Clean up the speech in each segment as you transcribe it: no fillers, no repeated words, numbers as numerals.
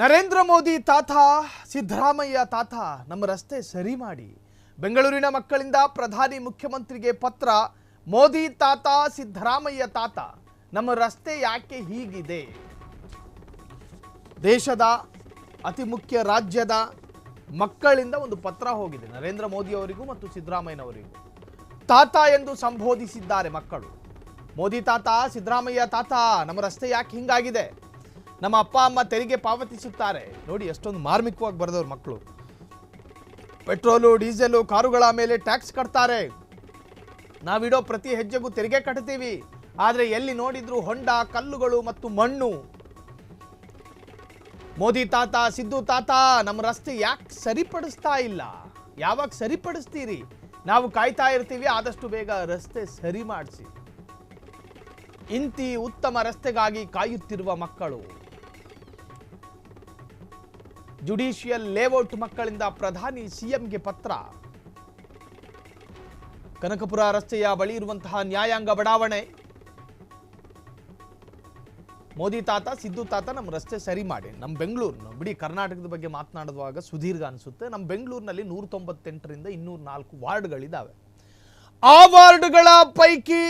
ನರೇಂದ್ರ ಮೋದಿ ತಾತ ಸಿದ್ದರಾಮಯ್ಯ ತಾತ ನಮ್ಮ ರಸ್ತೆ ಸರಿ ಮಾಡಿ. ಬೆಂಗಳೂರಿನ ಮಕ್ಕಳಿಂದ ಪ್ರಧಾನಿ ಮುಖ್ಯಮಂತ್ರಿಗೆ ಪತ್ರ. ಮೋದಿ ತಾತ ಸಿದ್ದರಾಮಯ್ಯ ತಾತ ನಮ್ಮ ರಸ್ತೆ ಯಾಕೆ ಹೀಗಿದೆ? ದೇಶದ ಅತಿ ಮುಖ್ಯ ರಾಜ್ಯದ ಮಕ್ಕಳಿಂದ ಒಂದು ಪತ್ರ ಹೋಗಿದೆ ನರೇಂದ್ರ ಮೋದಿ ಅವರಿಗೂ ಮತ್ತು ಸಿದ್ದರಾಮಯ್ಯನವರಿಗೂ. ತಾತ ಎಂದು ಸಂಬೋಧಿಸಿದ್ದಾರೆ ಮಕ್ಕಳು. ಮೋದಿ ತಾತ, ಸಿದ್ದರಾಮಯ್ಯ ತಾತ ನಮ್ಮ ರಸ್ತೆ ಯಾಕೆ ಹಿಂಗಾಗಿದೆ? ನಮ್ಮ ಅಪ್ಪ ಅಮ್ಮ ತೆರಿಗೆ ಪಾವತಿಸುತ್ತಾರೆ. ನೋಡಿ ಎಷ್ಟೊಂದು ಮಾರ್ಮಿಕವಾಗಿ ಬರೆದವ್ರು ಮಕ್ಕಳು. ಪೆಟ್ರೋಲು, ಡೀಸೆಲು, ಕಾರುಗಳ ಮೇಲೆ ಟ್ಯಾಕ್ಸ್ ಕಟ್ತಾರೆ. ನಾವಿಡೋ ಪ್ರತಿ ಹೆಜ್ಜೆಗೂ ತೆರಿಗೆ ಕಟ್ತೀವಿ. ಆದರೆ ಎಲ್ಲಿ ನೋಡಿದ್ರು ಹೊಂಡ, ಕಲ್ಲುಗಳು ಮತ್ತು ಮಣ್ಣು. ಮೋದಿ ತಾತ, ಸಿದ್ದು ತಾತ ನಮ್ಮ ರಸ್ತೆ ಯಾಕೆ ಸರಿಪಡಿಸ್ತಾ ಇಲ್ಲ? ಯಾವಾಗ ಸರಿಪಡಿಸ್ತೀರಿ? ನಾವು ಕಾಯ್ತಾ ಇರ್ತೀವಿ. ಆದಷ್ಟು ಬೇಗ ರಸ್ತೆ ಸರಿ ಮಾಡಿಸಿ. ಇಂತಿ ಉತ್ತಮ ರಸ್ತೆಗಾಗಿ ಕಾಯುತ್ತಿರುವ ಮಕ್ಕಳು. ಜುಡಿಷಿಯಲ್ ಲೇಔಟ್ ಮಕ್ಕಳಿಂದ ಪ್ರಧಾನಿ ಸಿಎಂಗೆ ಪತ್ರ. ಕನಕಪುರ ರಸ್ತೆಯ ಬಳಿ ಇರುವಂತಹ ನ್ಯಾಯಾಂಗ ಬಡಾವಣೆ. ಮೋದಿ ತಾತ, ಸಿದ್ದು ತಾತ ನಮ್ಮ ರಸ್ತೆ ಸರಿ ಮಾಡಿ. ನಮ್ಮ ಬೆಂಗಳೂರು, ಬಿಡಿ ಕರ್ನಾಟಕದ ಬಗ್ಗೆ ಮಾತನಾಡುವಾಗ ಸುದೀರ್ಘ ಅನಿಸುತ್ತೆ. ನಮ್ಮ ಬೆಂಗಳೂರಿನಲ್ಲಿ 198ರಿಂದ 204 ವಾರ್ಡ್ಗಳಿದ್ದಾವೆ. ಆ ವಾರ್ಡ್ಗಳ ಪೈಕಿ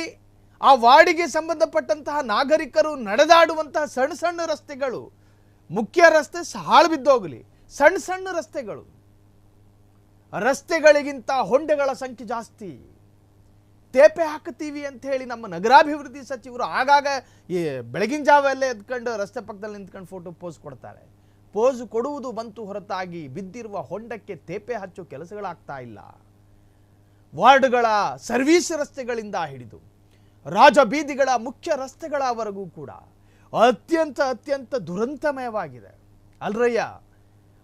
ಆ ವಾರ್ಡಿಗೆ ಸಂಬಂಧಪಟ್ಟಂತಹ ನಾಗರಿಕರು ನಡೆದಾಡುವಂತಹ ಸಣ್ಣ ಸಣ್ಣ ರಸ್ತೆಗಳು, ಮುಖ್ಯ ರಸ್ತೆ ಹಾಳು ಬಿದ್ದೋಗಲಿ, ಸಣ್ಣ ಸಣ್ಣ ರಸ್ತೆಗಳಿಗಿಂತ ಹೊಂಡೆಗಳ ಸಂಖ್ಯೆ ಜಾಸ್ತಿ. ತೇಪೆ ಹಾಕುತ್ತೀವಿ ಅಂತ ಹೇಳಿ ನಮ್ಮ ನಗರಾಭಿವೃದ್ಧಿ ಸಚಿವರು ಆಗಾಗ ಬೆಳಗಿನ ಜಾವಲ್ಲೇ ಎದ್ಕೊಂಡು ರಸ್ತೆ ಪಕ್ಕದಲ್ಲಿ ನಿಂತ್ಕೊಂಡು ಫೋಟೋ ಪೋಸ್ ಕೊಡ್ತಾರೆ. ಪೋಸ್ ಕೊಡುವುದು ಬಂತು ಹೊರತಾಗಿ ಬಿದ್ದಿರುವ ಹೊಂಡಕ್ಕೆ ತೇಪೆ ಹಚ್ಚೋ ಕೆಲಸಗಳಾಗ್ತಾ ಇಲ್ಲ. ವಾರ್ಡ್ಗಳ ಸರ್ವಿಸ್ ರಸ್ತೆಗಳಿಂದ ಹಿಡಿದು ರಾಜಬೀದಿಗಳ ಮುಖ್ಯ ರಸ್ತೆಗಳವರೆಗೂ ಕೂಡ ಅತ್ಯಂತ ದುರಂತಮಯವಾಗಿದೆ. ಅಲ್ರಯ್ಯ,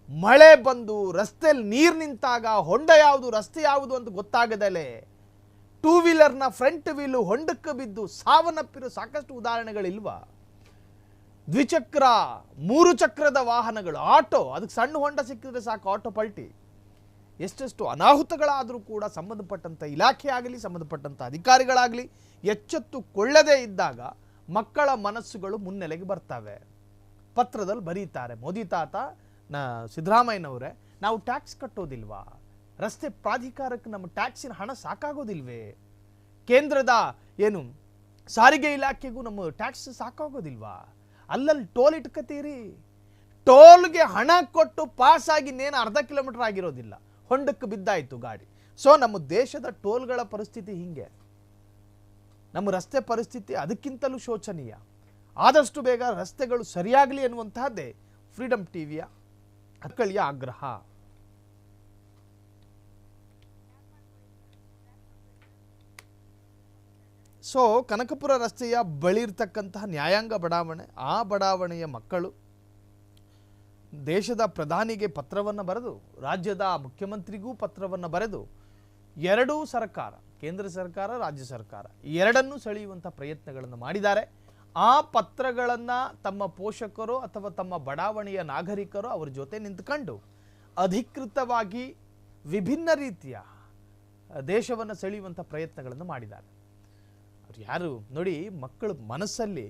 ಮಳೆ ಬಂದು ರಸ್ತೆಯಲ್ಲಿ ನೀರು ನಿಂತಾಗ ಹೊಂಡ ಯಾವುದು, ರಸ್ತೆ ಯಾವುದು ಅಂತ ಗೊತ್ತಾಗದಲೇ ಟೂ ವೀಲರ್ನ ಫ್ರಂಟ್ ವೀಲು ಹೊಂಡಕ್ಕೆ ಬಿದ್ದು ಸಾವನ್ನಪ್ಪಿರೋ ಸಾಕಷ್ಟು ಉದಾಹರಣೆಗಳಿಲ್ವಾ? ದ್ವಿಚಕ್ರ, 3 ಚಕ್ರದ ವಾಹನಗಳು, ಆಟೋ, ಅದಕ್ಕೆ ಸಣ್ಣ ಹೊಂಡ ಸಿಕ್ಕಿದ್ರೆ ಸಾಕು ಆಟೋ ಪಲ್ಟಿ. ಎಷ್ಟೆಷ್ಟು ಅನಾಹುತಗಳಾದರೂ ಕೂಡ ಸಂಬಂಧಪಟ್ಟಂಥ ಇಲಾಖೆ ಆಗಲಿ, ಸಂಬಂಧಪಟ್ಟಂಥ ಅಧಿಕಾರಿಗಳಾಗಲಿ ಎಚ್ಚೆತ್ತುಕೊಳ್ಳದೇ ಇದ್ದಾಗ ಮಕ್ಕಳ ಮನಸ್ಸುಗಳು ಮುನ್ನೆಲೆಗೆ ಬರ್ತವೆ. ಪತ್ರದಲ್ಲಿ ಬರೀತಾರೆ, ಮೋದಿ ತಾತ, ಸಿದ್ದರಾಮಯ್ಯನವರೇ, ನಾವು ಟ್ಯಾಕ್ಸ್ ಕಟ್ಟೋದಿಲ್ವಾ? ರಸ್ತೆ ಪ್ರಾಧಿಕಾರಕ್ಕೆ ನಮ್ಮ ಟ್ಯಾಕ್ಸಿನ ಹಣ ಸಾಕಾಗೋದಿಲ್ವೇ? ಕೇಂದ್ರದ ಸಾರಿಗೆ ಇಲಾಖೆಗೂ ನಮ್ಮ ಟ್ಯಾಕ್ಸ್ ಸಾಕಾಗೋದಿಲ್ವಾ? ಅಲ್ಲಲ್ಲಿ ಟೋಲ್ ಇಟ್ಕತೀರಿ. ಟೋಲ್ಗೆ ಹಣ ಕೊಟ್ಟು ಪಾಸ್ ಆಗಿ ಇನ್ನೇನು ಅರ್ಧ ಕಿಲೋಮೀಟರ್ ಆಗಿರೋದಿಲ್ಲ, ಹೊಂಡಕ್ಕೆ ಬಿದ್ದಾಯಿತು ಗಾಡಿ. ಸೊ ನಮ್ಮ ದೇಶದ ಟೋಲ್ಗಳ ಪರಿಸ್ಥಿತಿ ಹಿಂಗೆ. ನಮ್ಮ ರಸ್ತೆ ಪರಿಸ್ಥಿತಿ ಅದಕ್ಕಿಂತಲೂ ಶೋಚನೀಯ. ಆದಷ್ಟು ಬೇಗ ರಸ್ತೆಗಳು ಸರಿಯಾಗಲಿ ಎನ್ನುವಂತಹದ್ದೇ ಫ್ರೀಡಮ್ ಟಿವಿಯ ಮಕ್ಕಳಿಯ ಆಗ್ರಹ. ಸೊ ಕನಕಪುರ ರಸ್ತೆಯ ಬಳಿ ಇರ್ತಕ್ಕಂತಹ ನ್ಯಾಯಾಂಗ ಬಡಾವಣೆ, ಆ ಬಡಾವಣೆಯ ಮಕ್ಕಳು ದೇಶದ ಪ್ರಧಾನಿಗೆ ಪತ್ರವನ್ನು ಬರೆದು, ರಾಜ್ಯದ ಮುಖ್ಯಮಂತ್ರಿಗೂ ಪತ್ರವನ್ನು ಬರೆದು, ಎರಡೂ ಸರ್ಕಾರ, ಕೇಂದ್ರ ಸರ್ಕಾರ, ರಾಜ್ಯ ಸರ್ಕಾರ ಎರಡನ್ನೂ ಸೆಳೆಯುವಂಥ ಪ್ರಯತ್ನಗಳನ್ನು ಮಾಡಿದ್ದಾರೆ. ಆ ಪತ್ರಗಳನ್ನು ತಮ್ಮ ಪೋಷಕರು ಅಥವಾ ತಮ್ಮ ಬಡಾವಣೆಯ ನಾಗರಿಕರು ಅವರ ಜೊತೆ ನಿಂತ್ಕೊಂಡು ಅಧಿಕೃತವಾಗಿ ವಿಭಿನ್ನ ರೀತಿಯ ದೇಶವನ್ನು ಸೆಳೆಯುವಂಥ ಪ್ರಯತ್ನಗಳನ್ನು ಮಾಡಿದ್ದಾರೆ. ಅವ್ರು ಯಾರು ನೋಡಿ, ಮಕ್ಕಳ ಮನಸ್ಸಲ್ಲಿ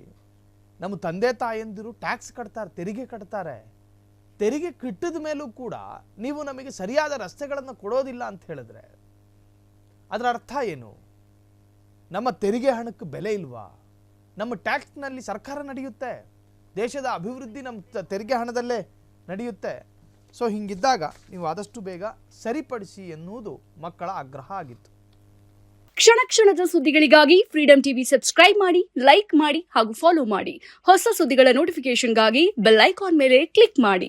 ನಮ್ಮ ತಂದೆ ತಾಯಂದಿರು ಟ್ಯಾಕ್ಸ್ ಕಟ್ತಾರೆ, ತೆರಿಗೆ ಕಟ್ತಾರೆ. ತೆರಿಗೆ ಕಟ್ಟಿದ ಮೇಲೂ ಕೂಡ ನೀವು ನಮಗೆ ಸರಿಯಾದ ರಸ್ತೆಗಳನ್ನು ಕೊಡೋದಿಲ್ಲ ಅಂತ ಹೇಳಿದ್ರೆ ಅದರ ಅರ್ಥ ಏನು? ನಮ್ಮ ತೆರಿಗೆ ಹಣಕ್ಕೆ ಬೆಲೆ ಇಲ್ವಾ? ನಮ್ಮ ಟ್ಯಾಕ್ಸ್ನಲ್ಲಿ ಸರ್ಕಾರ ನಡೆಯುತ್ತೆ, ದೇಶದ ಅಭಿವೃದ್ಧಿ ನಮ್ಮ ತೆರಿಗೆ ಹಣದಲ್ಲೇ ನಡೆಯುತ್ತೆ. ಸೊ ಹಿಂಗಿದ್ದಾಗ ನೀವು ಆದಷ್ಟು ಬೇಗ ಸರಿಪಡಿಸಿ ಎನ್ನುವುದು ಮಕ್ಕಳ ಆಗ್ರಹ ಆಗಿತ್ತು. ಕ್ಷಣ ಕ್ಷಣದ ಸುದ್ದಿಗಳಿಗಾಗಿ ಫ್ರೀಡಮ್ ಟಿವಿ ಸಬ್ಸ್ಕ್ರೈಬ್ ಮಾಡಿ, ಲೈಕ್ ಮಾಡಿ ಹಾಗೂ ಫಾಲೋ ಮಾಡಿ. ಹೊಸ ಸುದ್ದಿಗಳ ನೋಟಿಫಿಕೇಶನ್ಗಾಗಿ ಬೆಲ್ ಐಕಾನ್ ಮೇಲೆ ಕ್ಲಿಕ್ ಮಾಡಿ.